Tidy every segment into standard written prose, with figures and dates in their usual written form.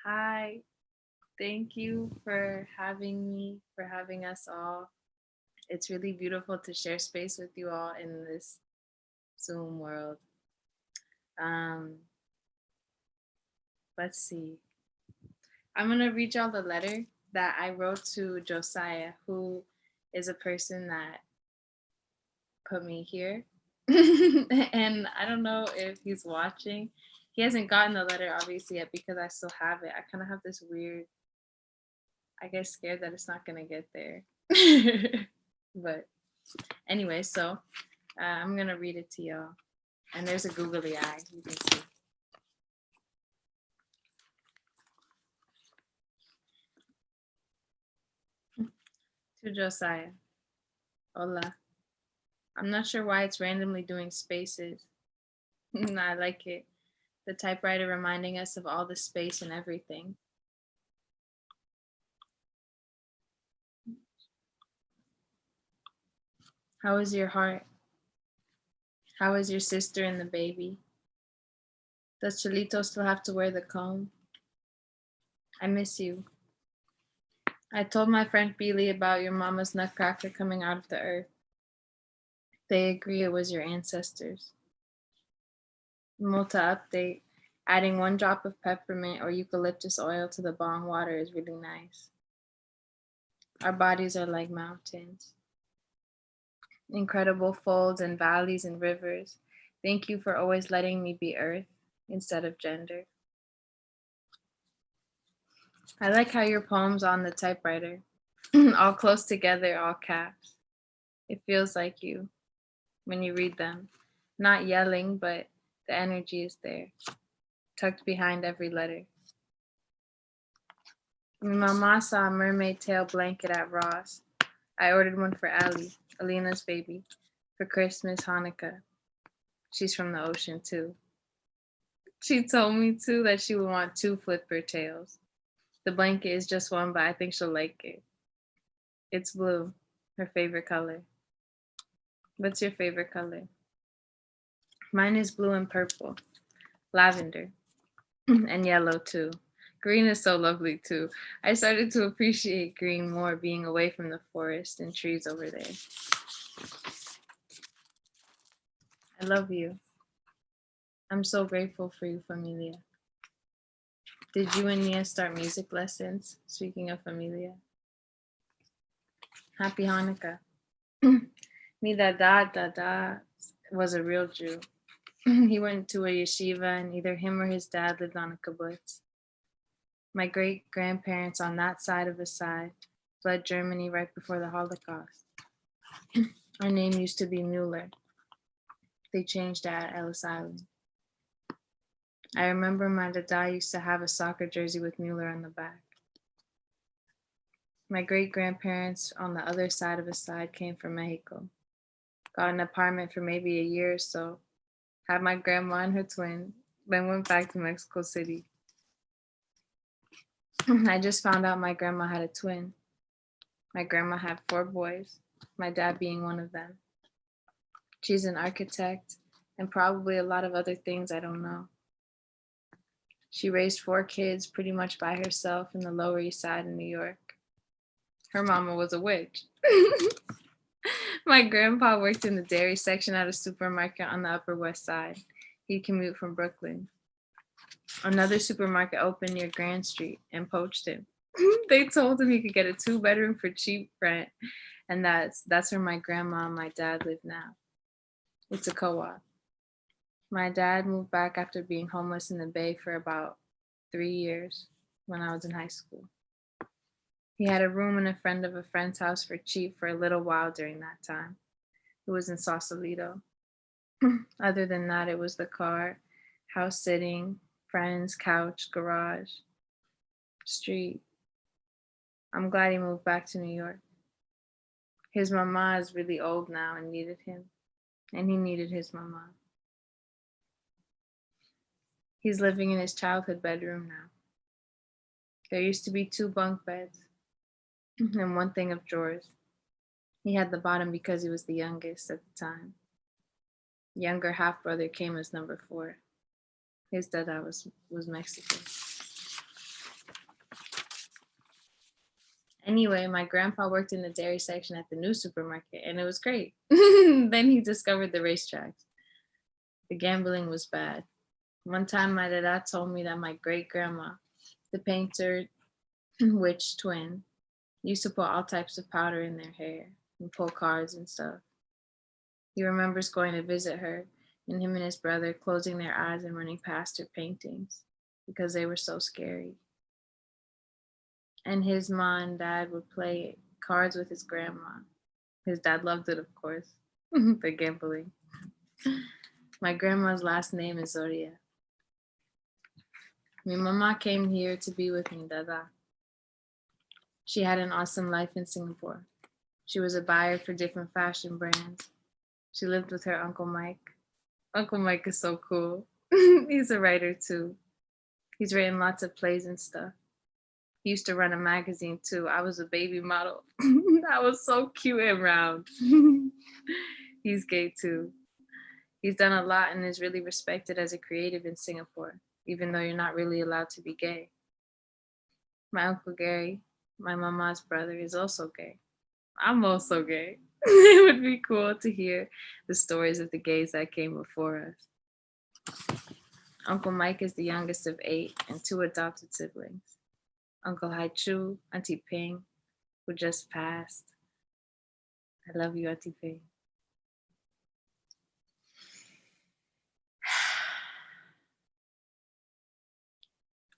Hi, thank you for having me, for having us all. It's really beautiful to share space with you all in this Zoom world. Um, let's see. I'm going to read y'all the letter that I wrote to Josiah, who is a person that put me here. And I don't know if he's watching. He hasn't gotten the letter, obviously, yet because I still have it. I kind of have this weird, I get scared that it's not going to get there. But anyway, so I'm gonna read it to y'all. And there's a googly eye, you can see. To Josiah. Hola. I'm not sure why it's randomly doing spaces. I like it. The typewriter reminding us of all the space and everything. How is your heart? How is your sister and the baby? Does Cholito still have to wear the comb? I miss you. I told my friend Billy about your mama's nutcracker coming out of the earth. They agree it was your ancestors. Multa update. Adding 1 drop of peppermint or eucalyptus oil to the bong water is really nice. Our bodies are like mountains. Incredible folds and valleys and rivers. Thank you for always letting me be earth instead of gender. I like how your poem's on the typewriter. All close together, all caps. It feels like you when you read them. Not yelling, but the energy is there, tucked behind every letter. My mama saw a mermaid tail blanket at Ross. I ordered one for Allie, Alina's baby, for Christmas, Hanukkah. She's from the ocean too. She told me too that she would want 2 flipper tails. The blanket is just one, but I think she'll like it. It's blue, her favorite color. What's your favorite color? Mine is blue and purple, lavender, and yellow too. Green is so lovely too. I started to appreciate green more being away from the forest and trees over there. I love you. I'm so grateful for you, familia. Did you and Nia start music lessons? Speaking of familia. Happy Hanukkah. Mi Dada was a real Jew. He went to a yeshiva and either him or his dad lived on a kibbutz. My great grandparents on that side of his side fled Germany right before the Holocaust. Our name used to be Mueller. They changed it at Ellis Island. I remember my dada used to have a soccer jersey with Mueller on the back. My great grandparents on the other side of his side came from Mexico. Got an apartment for maybe a year or so. Had my grandma and her twin, then went back to Mexico City. I just found out my grandma had a twin. My grandma had 4 boys, my dad being one of them. She's an architect and probably a lot of other things I don't know. She raised 4 kids pretty much by herself in the Lower East Side in New York. Her mama was a witch. My grandpa worked in the dairy section at a supermarket on the Upper West Side. He'd commute from Brooklyn. Another supermarket opened near Grand Street and poached him. They told him he could get a 2-bedroom for cheap rent, and that's where my grandma and my dad live now. It's a co-op. My dad moved back after being homeless in the Bay for about 3 years when I was in high school. He had a room in a friend of a friend's house for cheap for a little while during that time. It was in Sausalito. Other than that, it was the car, house sitting, friends, couch, garage, street. I'm glad he moved back to New York. His mama is really old now and needed him, and he needed his mama. He's living in his childhood bedroom now. There used to be 2 bunk beds and 1 thing of drawers. He had the bottom because he was the youngest at the time. Younger half brother came as number 4. His dada was Mexican. Anyway, my grandpa worked in the dairy section at the new supermarket, and it was great. Then he discovered the racetracks. The gambling was bad. One time, my dad told me that my great grandma, the painter witch twin, used to put all types of powder in their hair and pull cards and stuff. He remembers going to visit her, and him and his brother closing their eyes and running past her paintings because they were so scary. And his mom and dad would play cards with his grandma. His dad loved it, of course, the gambling. My grandma's last name is Zoria. My mama came here to be with me, Dada. She had an awesome life in Singapore. She was a buyer for different fashion brands. She lived with her Uncle Mike. Uncle Mike is so cool. He's a writer too. He's written lots of plays and stuff. He used to run a magazine too. I was a baby model. I was so cute and round. He's gay too. He's done a lot and is really respected as a creative in Singapore, even though you're not really allowed to be gay. My Uncle Gary, my mama's brother, is also gay. I'm also gay. It would be cool to hear the stories of the gays that came before us. Uncle Mike is the youngest of 8 and 2 adopted siblings. Uncle Hai Chu, Auntie Ping, who just passed. I love you, Auntie Ping.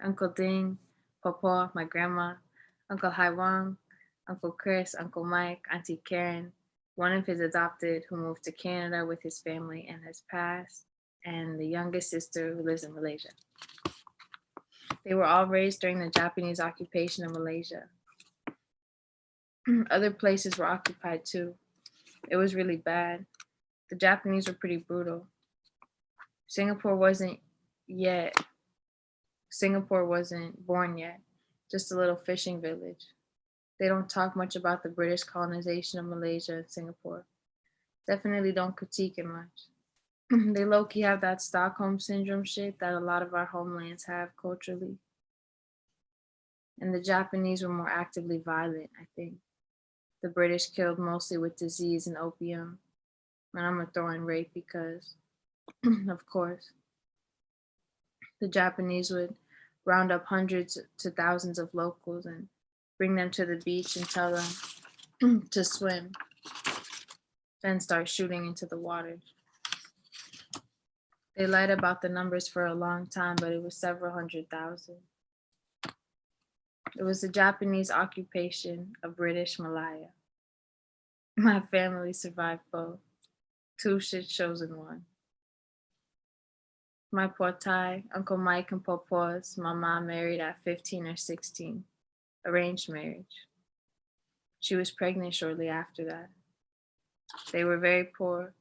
Uncle Ding, Papa, my grandma, Uncle Hai Wang, Uncle Chris, Uncle Mike, Auntie Karen, one of his adopted who moved to Canada with his family and has passed, and the youngest sister who lives in Malaysia. They were all raised during the Japanese occupation of Malaysia. Other places were occupied too. It was really bad. The Japanese were pretty brutal. Singapore wasn't born yet, just a little fishing village. They don't talk much about the British colonization of Malaysia and Singapore. Definitely don't critique it much. They low-key have that Stockholm syndrome shit that a lot of our homelands have culturally. And the Japanese were more actively violent, I think. The British killed mostly with disease and opium. And I'm gonna throw in rape because, of course, the Japanese would round up hundreds to thousands of locals and bring them to the beach and tell them to swim, then start shooting into the water. They lied about the numbers for a long time, but it was several 100,000. It was the Japanese occupation of British Malaya. My family survived both. 2 shit shows in 1. My Potai, Uncle Mike and Popo's mama married at 15 or 16. Arranged marriage. She was pregnant shortly after that. They were very poor,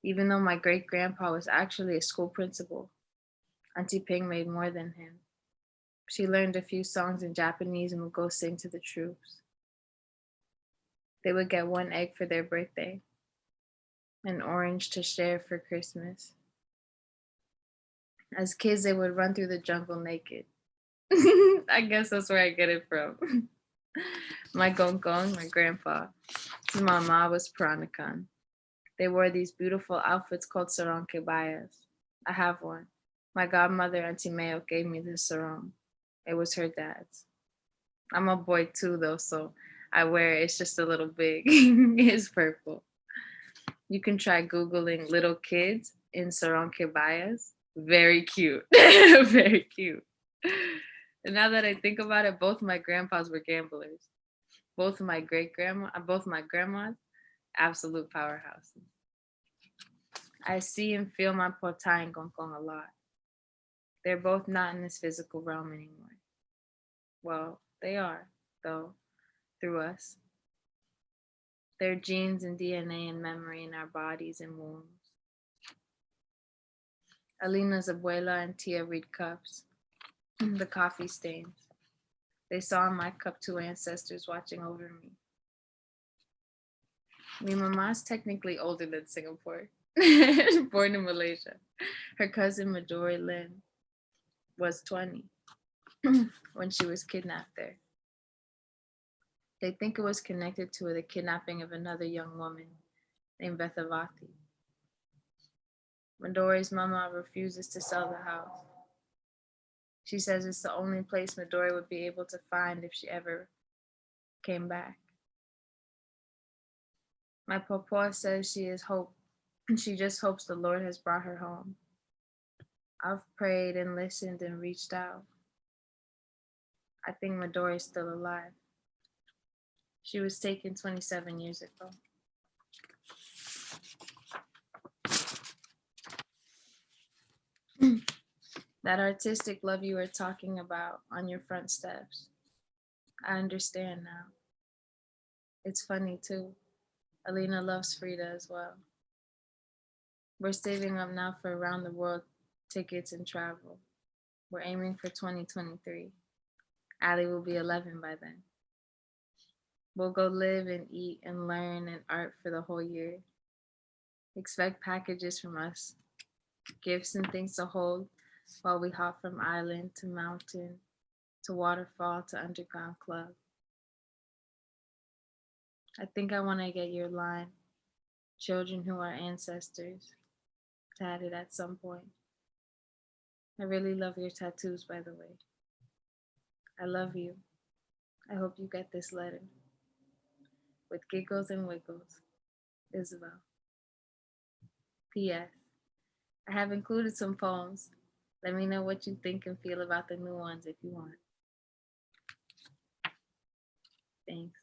even though my great-grandpa was actually a school principal. Auntie Ping made more than him. She learned a few songs in Japanese and would go sing to the troops. They would get 1 egg for their birthday, an orange to share for Christmas. As kids, they would run through the jungle naked. I guess that's where I get it from. My gonggong, my grandpa, his mama was Peranakan. They wore these beautiful outfits called sarong kebayas. I have one. My godmother, Auntie Mayo, gave me this sarong. It was her dad's. I'm a boy too, though, so I wear it. It's just a little big. It's purple. You can try Googling little kids in sarong kebayas. Very cute. Very cute. And now that I think about it, both my grandpas were gamblers. Both my grandmas, absolute powerhouses. I see and feel my potai and gonggong a lot. They're both not in this physical realm anymore. Well, they are, though, through us. Their genes and DNA and memory in our bodies and wombs. Alina's abuela and Tia read cups, the coffee stains. They saw in my cup 2 ancestors watching over me. My mama's technically older than Singapore, born in Malaysia. Her cousin Majori Lin was 20 when she was kidnapped there. They think it was connected to the kidnapping of another young woman named Bethavati. Midori's mama refuses to sell the house. She says it's the only place Midori would be able to find if she ever came back. My papa says she just hopes the Lord has brought her home. I've prayed and listened and reached out. I think Midori is still alive. She was taken 27 years ago. That artistic love you were talking about on your front steps. I understand now. It's funny too. Alina loves Frida as well. We're saving up now for around the world tickets and travel. We're aiming for 2023. Ali will be 11 by then. We'll go live and eat and learn and art for the whole year. Expect packages from us, gifts and things to hold while we hop from island to mountain to waterfall to underground club. I think I want to get your line, children who are ancestors, tatted at some point. I really love your tattoos, by the way. I love you. I hope you get this letter. With giggles and wiggles, Isabelle. P.S. I have included some poems. Let me know what you think and feel about the new ones if you want. Thanks.